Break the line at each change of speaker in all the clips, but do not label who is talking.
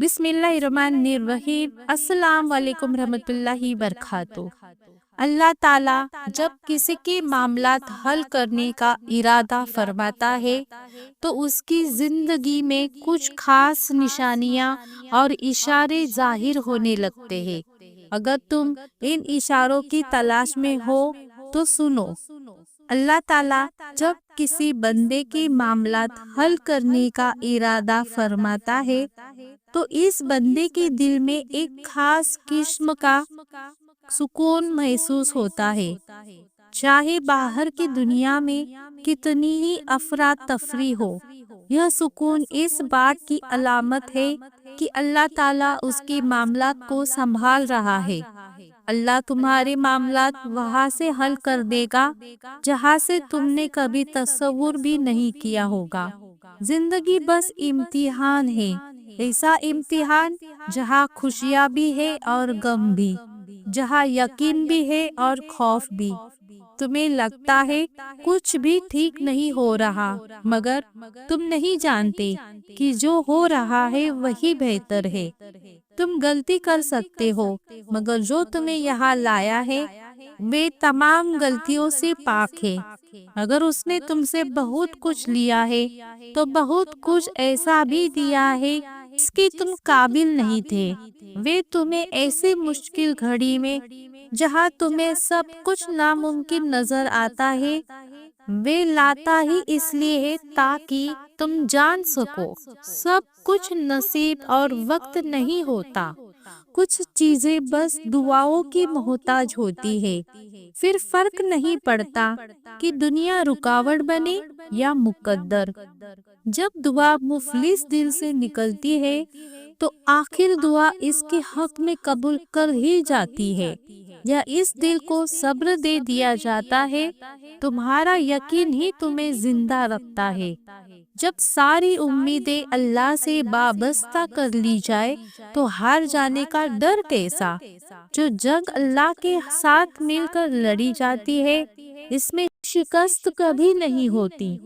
بسم اللہ الرحمن الرحیم۔ السلام علیکم رحمۃ اللہ وبرکاتہ۔ اللہ تعالیٰ جب کسی کے معاملات حل کرنے کا ارادہ فرماتا ہے تو اس کی زندگی میں کچھ خاص نشانیاں اور اشارے ظاہر ہونے لگتے ہیں۔ اگر تم ان اشاروں کی تلاش میں ہو تو سنو۔ اللہ تعالیٰ جب کسی بندے کے معاملات حل کرنے کا ارادہ فرماتا ہے تو اس بندے کے دل میں ایک خاص قسم کا سکون محسوس ہوتا ہے، چاہے باہر کی دنیا میں کتنی ہی افراتفری ہو۔ یہ سکون اس بات کی علامت ہے کہ اللہ تعالیٰ اس کے معاملات کو سنبھال رہا ہے۔ اللہ تمہارے معاملات وہاں سے حل کر دے گا جہاں سے تم نے کبھی تصور بھی نہیں کیا ہوگا۔ زندگی بس امتحان ہے، ایسا امتحان جہاں خوشیاں بھی ہے اور غم بھی، جہاں یقین بھی ہے اور خوف بھی۔ تمہیں لگتا ہے کچھ بھی ٹھیک نہیں ہو رہا، مگر تم نہیں جانتے کہ جو ہو رہا ہے وہی بہتر ہے۔ تم غلطی کر سکتے ہو، مگر جو تمہیں یہاں لایا ہے وہ تمام غلطیوں سے پاک ہے۔ اگر اس نے تم سے بہت کچھ لیا ہے تو بہت کچھ ایسا بھی دیا ہے اس کی تم قابل نہیں تھے۔ وہ تمہیں ایسی مشکل گھڑی میں جہاں تمہیں سب کچھ ناممکن نظر آتا ہے وہ لاتا ہی اس لیے ہے تاکہ تم جان سکو سب کچھ نصیب اور وقت نہیں ہوتا۔ کچھ چیزیں بس دعاؤں کی محتاج ہوتی ہے، پھر فرق نہیں پڑتا کہ دنیا رکاوٹ بنے یا مقدر۔ جب دعا مخلص دل سے نکلتی ہے تو آخر دعا اس کے حق میں قبول کر ہی جاتی ہے، یا اس دل کو صبر دے دیا جاتا ہے۔ تمہارا یقین ہی تمہیں زندہ رکھتا ہے۔ جب ساری امیدیں اللہ سے وابستہ کر لی جائے تو ہار جانے کا ڈر کیسا؟ جو جنگ اللہ کے ساتھ مل کر لڑی جاتی ہے اس میں شکست کبھی نہیں ہوتی۔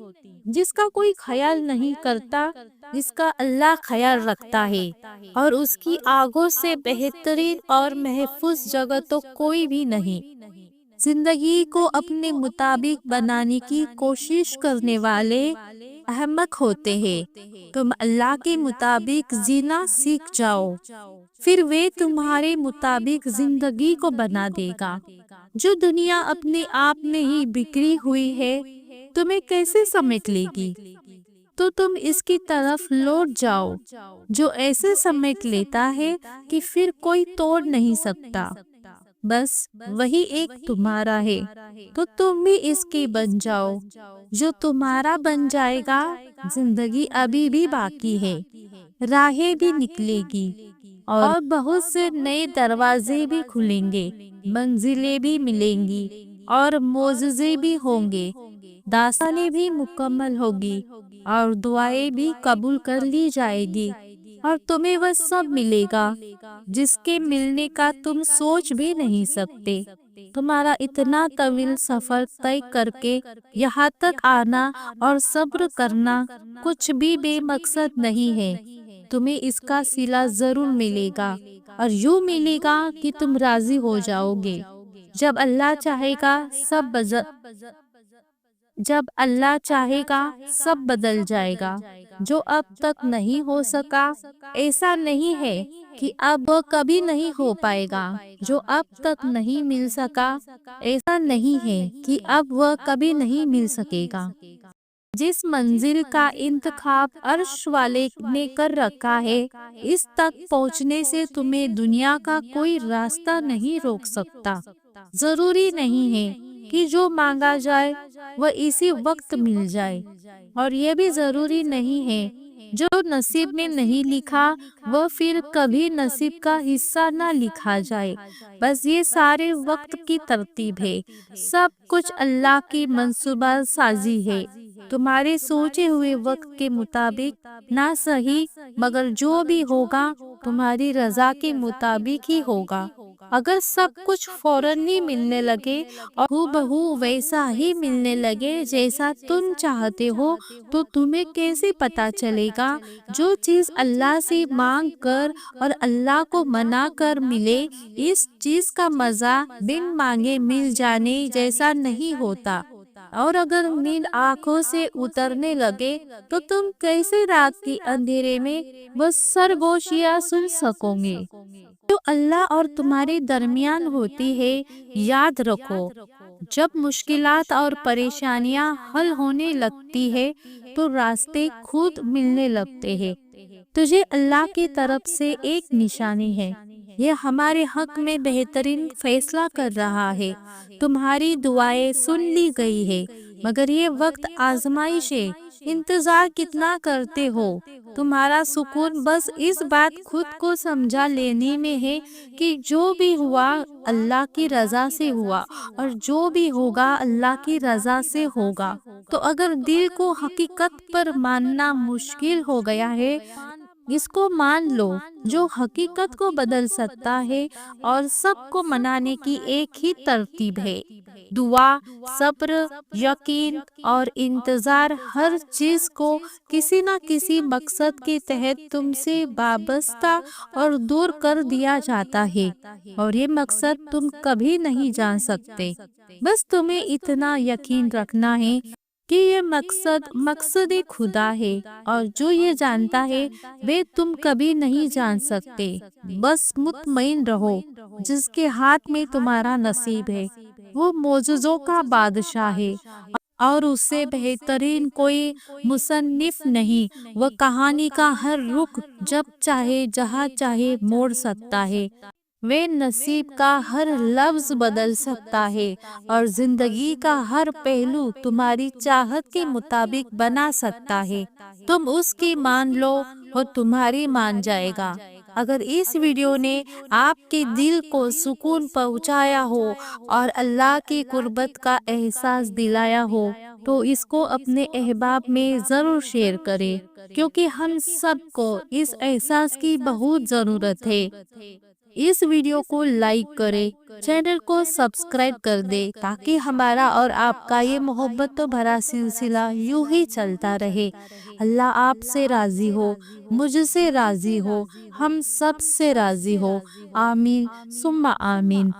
جس کا کوئی خیال نہیں کرتا، جس کا اللہ خیال رکھتا ہے، اور اس کی آنکھوں سے بہترین اور محفوظ جگہ تو کوئی بھی نہیں۔ زندگی کو اپنے مطابق بنانے کی کوشش کرنے والے احمق ہوتے ہیں۔ تم اللہ کے مطابق جینا سیکھ جاؤ، پھر وہ تمہارے مطابق زندگی کو بنا دے گا۔ جو دنیا اپنے آپ میں ہی بکھری ہوئی ہے تمہیں کیسے سمیٹ لے گی؟ تو تم اس کی طرف لوٹ جاؤ جو ایسے سمیٹ لیتا ہے کہ پھر کوئی توڑ نہیں سکتا۔ بس وہی ایک تمہارا ہے تو تم بھی اس کے بن جاؤ۔ جو تمہارا بن جائے گا، زندگی ابھی بھی باقی ہے، راہیں بھی نکلے گی اور بہت سے نئے دروازے بھی کھلیں گے، منزلیں بھی ملیں گی اور معجزے بھی ہوں گے، داستانیں بھی مکمل ہوگی اور دعائیں بھی قبول کر لی جائے گی، اور تمہیں وہ سب ملے گا جس کے ملنے کا تم سوچ بھی نہیں سکتے۔ تمہارا اتنا طویل سفر طے کر کے یہاں تک آنا اور صبر کرنا کچھ بھی بے مقصد نہیں ہے۔ تمہیں اس کا صلہ ضرور ملے گا، اور یوں ملے گا کہ تم راضی ہو جاؤ گے۔ جب اللہ چاہے گا سب بدل جائے گا۔ جو اب تک نہیں ہو سکا ایسا نہیں ہے کہ اب وہ کبھی نہیں ہو پائے گا، جو اب تک نہیں مل سکا ایسا نہیں ہے کہ اب وہ کبھی نہیں مل سکے گا۔ جس منزل کا انتخاب عرش والے نے کر رکھا ہے اس تک پہنچنے سے تمہیں دنیا کا کوئی راستہ نہیں روک سکتا۔ ضروری نہیں ہے کہ جو مانگا جائے وہ اسی وقت مل جائے، اور یہ بھی ضروری نہیں ہے جو نصیب میں نہیں لکھا وہ پھر کبھی نصیب کا حصہ نہ لکھا جائے۔ بس یہ سارے وقت کی ترتیب ہے، سب کچھ اللہ کی منصوبہ سازی ہے۔ تمہارے سوچے ہوئے وقت کے مطابق نہ صحیح، مگر جو بھی ہوگا تمہاری رضا کے مطابق ہی ہوگا۔ اگر سب کچھ فوراً ہی ملنے لگے اور ہو بہو ویسا ہی ملنے لگے جیسا تم چاہتے ہو تو تمہیں کیسے پتا چلے گا؟ جو چیز اللہ سے مانگ کر اور اللہ کو منا کر ملے، اس چیز کا مزہ بن مانگے مل جانے جیسا نہیں ہوتا۔ اور اگر نیند آنکھوں سے اترنے لگے تو تم کیسے رات کی اندھیرے میں بس سرگوشیاں سن سکو گے؟ جو اللہ اور تمہارے درمیان ہوتی ہے، یاد رکھو جب مشکلات اور پریشانیاں حل ہونے لگتی ہے تو راستے خود ملنے لگتے ہیں۔ تجھے اللہ کی طرف سے ایک نشانی ہے، یہ ہمارے حق میں بہترین فیصلہ کر رہا ہے۔ تمہاری دعائیں سن لی گئی ہے، مگر یہ وقت آزمائش ہے۔ انتظار کتنا کرتے ہو؟ تمہارا سکون بس اس بات خود کو سمجھا لینے میں ہے کہ جو بھی ہوا اللہ کی رضا سے ہوا اور جو بھی ہوگا اللہ کی رضا سے ہوگا۔ تو اگر دل کو حقیقت پر ماننا مشکل ہو گیا ہے، اس کو مان لو جو حقیقت کو بدل سکتا ہے، اور سب کو منانے کی ایک ہی ترتیب ہے: دعا، صبر، یقین اور انتظار۔ ہر چیز کو کسی نہ کسی مقصد کے تحت تم سے وابستہ اور دور کر دیا جاتا ہے، اور یہ مقصد تم کبھی نہیں جان سکتے۔ بس تمہیں اتنا یقین رکھنا ہے کہ یہ مقصد خدا ہے، اور جو یہ جانتا ہے وہ تم کبھی نہیں جان سکتے۔ بس مطمئن رہو، جس کے ہاتھ میں تمہارا نصیب ہے وہ معجزوں کا بادشاہ ہے، اور اس سے بہترین کوئی مصنف نہیں۔ وہ کہانی کا ہر رخ جب چاہے جہاں چاہے موڑ سکتا ہے، وہ نصیب کا ہر لفظ بدل سکتا ہے، اور زندگی کا ہر پہلو تمہاری چاہت کے مطابق بنا سکتا ہے۔ تم اس کی مان لو، وہ تمہاری مان جائے گا۔ اگر اس ویڈیو نے آپ کے دل کو سکون پہنچایا ہو اور اللہ کی قربت کا احساس دلایا ہو تو اس کو اپنے احباب میں ضرور شیئر کریں، کیونکہ ہم سب کو اس احساس کی بہت ضرورت ہے۔ اس ویڈیو کو لائک کریں، چینل کو سبسکرائب کر دے تاکہ ہمارا اور آپ کا یہ محبت تو بھرا سلسلہ یوں ہی چلتا رہے۔ اللہ آپ سے راضی ہو، مجھ سے راضی ہو، ہم سب سے راضی ہو، آمین ثم آمین۔